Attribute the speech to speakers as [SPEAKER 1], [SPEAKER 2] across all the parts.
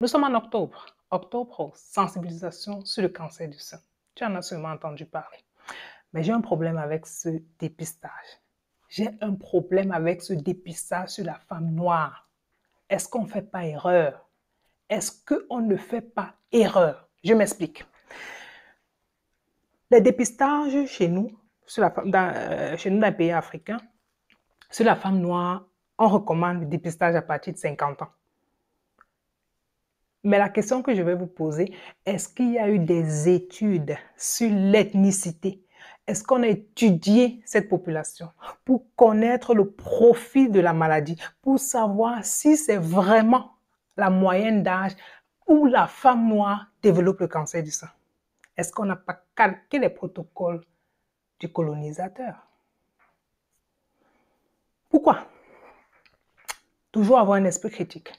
[SPEAKER 1] Nous sommes en octobre. Octobre rose, sensibilisation sur le cancer du sein. Tu en as sûrement entendu parler. Mais j'ai un problème avec ce dépistage. J'ai un problème avec ce dépistage sur la femme noire. Est-ce qu'on ne fait pas erreur? Est-ce qu'on ne fait pas erreur? Je m'explique. Les dépistages chez nous, chez nous dans les pays africains, sur la femme noire, on recommande le dépistage à partir de 50 ans. Mais la question que je vais vous poser, est-ce qu'il y a eu des études sur l'ethnicité? Est-ce qu'on a étudié cette population pour connaître le profil de la maladie, pour savoir si c'est vraiment la moyenne d'âge où la femme noire développe le cancer du sein? Est-ce qu'on n'a pas calqué les protocoles du colonisateur? Pourquoi? Toujours avoir un esprit critique.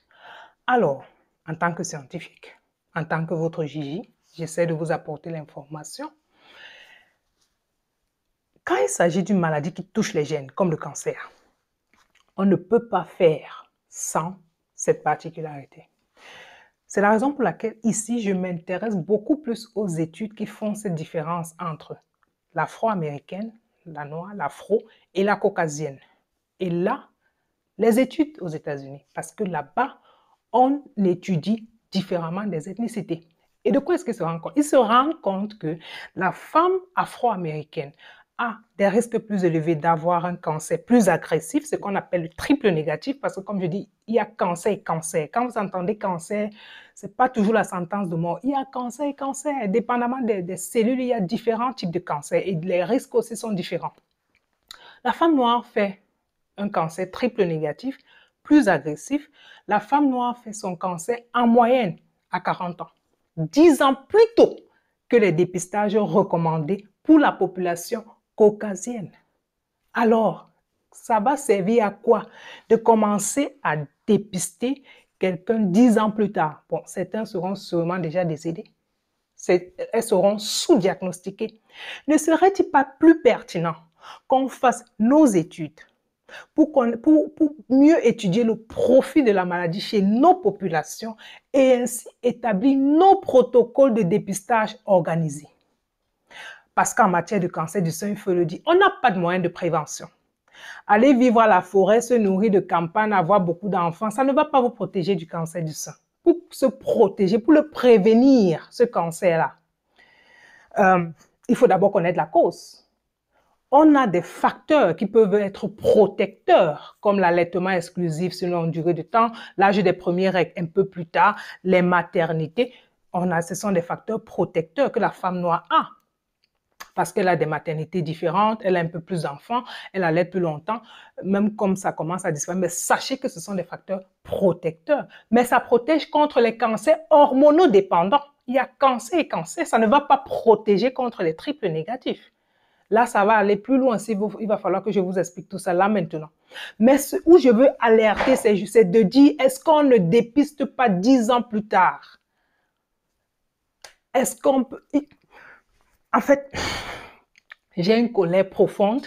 [SPEAKER 1] Alors, en tant que scientifique, en tant que votre Gigi, j'essaie de vous apporter l'information. Quand il s'agit d'une maladie qui touche les gènes, comme le cancer, on ne peut pas faire sans cette particularité. C'est la raison pour laquelle ici, je m'intéresse beaucoup plus aux études qui font cette différence entre l'afro-américaine, la noire, l'afro et la caucasienne. Et là, les études aux États-Unis, parce que là-bas, on étudie différemment des ethnicités. Et de quoi est-ce qu'il se rend compte? Il se rend compte que la femme afro-américaine a des risques plus élevés d'avoir un cancer plus agressif, ce qu'on appelle le triple négatif, parce que comme je dis, il y a cancer et cancer. Quand vous entendez cancer, ce n'est pas toujours la sentence de mort. Il y a cancer et cancer. Dépendamment des cellules, il y a différents types de cancer et les risques aussi sont différents. La femme noire fait un cancer triple négatif, plus agressif. La femme noire fait son cancer en moyenne à 40 ans, 10 ans plus tôt que les dépistages recommandés pour la population caucasienne. Alors, ça va servir à quoi? De commencer à dépister quelqu'un 10 ans plus tard. Bon, certains seront sûrement déjà décédés. Elles seront sous-diagnostiquées. Ne serait-il pas plus pertinent qu'on fasse nos études pour mieux étudier le profil de la maladie chez nos populations et ainsi établir nos protocoles de dépistage organisés? Parce qu'en matière de cancer du sein, il faut le dire, on n'a pas de moyens de prévention. Aller vivre à la forêt, se nourrir de campagne, avoir beaucoup d'enfants, ça ne va pas vous protéger du cancer du sein. Pour se protéger, pour le prévenir, ce cancer-là, il faut d'abord connaître la cause. On a des facteurs qui peuvent être protecteurs, comme l'allaitement exclusif sur une longue durée de temps, l'âge des premières règles un peu plus tard, les maternités. Ce sont des facteurs protecteurs que la femme noire a. Parce qu'elle a des maternités différentes, elle a un peu plus d'enfants, elle allait plus longtemps, même comme ça commence à disparaître. Mais sachez que ce sont des facteurs protecteurs. Mais ça protège contre les cancers hormonodépendants. Il y a cancer et cancer, ça ne va pas protéger contre les triples négatifs. Là, ça va aller plus loin. Il va falloir que je vous explique tout ça là maintenant. Mais où je veux alerter, c'est de dire, est-ce qu'on ne dépiste pas 10 ans plus tard? Est-ce qu'on peut... En fait, j'ai une colère profonde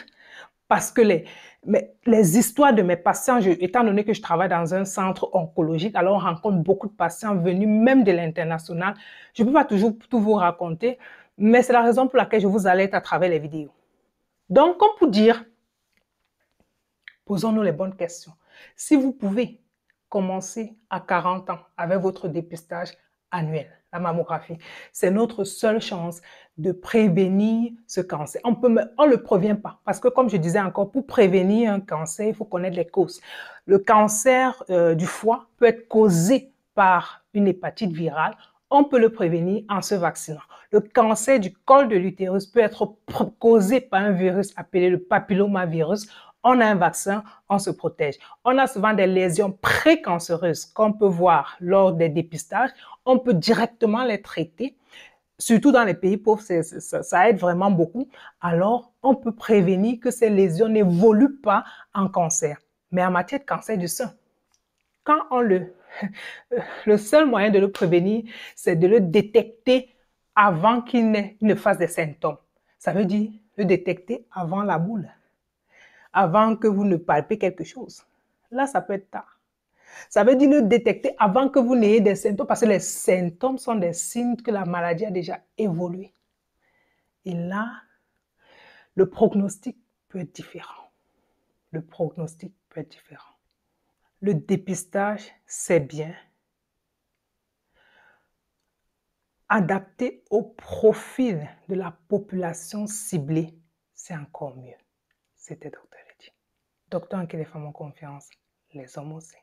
[SPEAKER 1] parce que les histoires de mes patients, étant donné que je travaille dans un centre oncologique, alors on rencontre beaucoup de patients venus même de l'international. Je ne peux pas toujours tout vous raconter, mais c'est la raison pour laquelle je vous alerte à travers les vidéos. Donc, comme pour dire, posons-nous les bonnes questions. Si vous pouvez commencer à 40 ans avec votre dépistage annuel, la mammographie, c'est notre seule chance de prévenir ce cancer. On ne le prévient pas parce que, comme je disais encore, pour prévenir un cancer, il faut connaître les causes. Le cancer du foie peut être causé par une hépatite virale. On peut le prévenir en se vaccinant. Le cancer du col de l'utérus peut être causé par un virus appelé le papillomavirus. On a un vaccin, on se protège. On a souvent des lésions précancéreuses qu'on peut voir lors des dépistages. On peut directement les traiter. Surtout dans les pays pauvres, ça aide vraiment beaucoup. Alors, on peut prévenir que ces lésions n'évoluent pas en cancer. Mais en matière de cancer du sein, quand le seul moyen de le prévenir, c'est de le détecter avant qu'il ne fasse des symptômes. Ça veut dire le détecter avant la boule, avant que vous ne palpez quelque chose. Là, ça peut être tard. Ça veut dire le détecter avant que vous n'ayez des symptômes, parce que les symptômes sont des signes que la maladie a déjà évolué. Et là, le pronostic peut être différent. Le pronostic peut être différent. Le dépistage, c'est bien. Adapté au profil de la population ciblée, c'est encore mieux. C'était Dr. Letty. Docteur en qui les femmes ont confiance, les hommes aussi.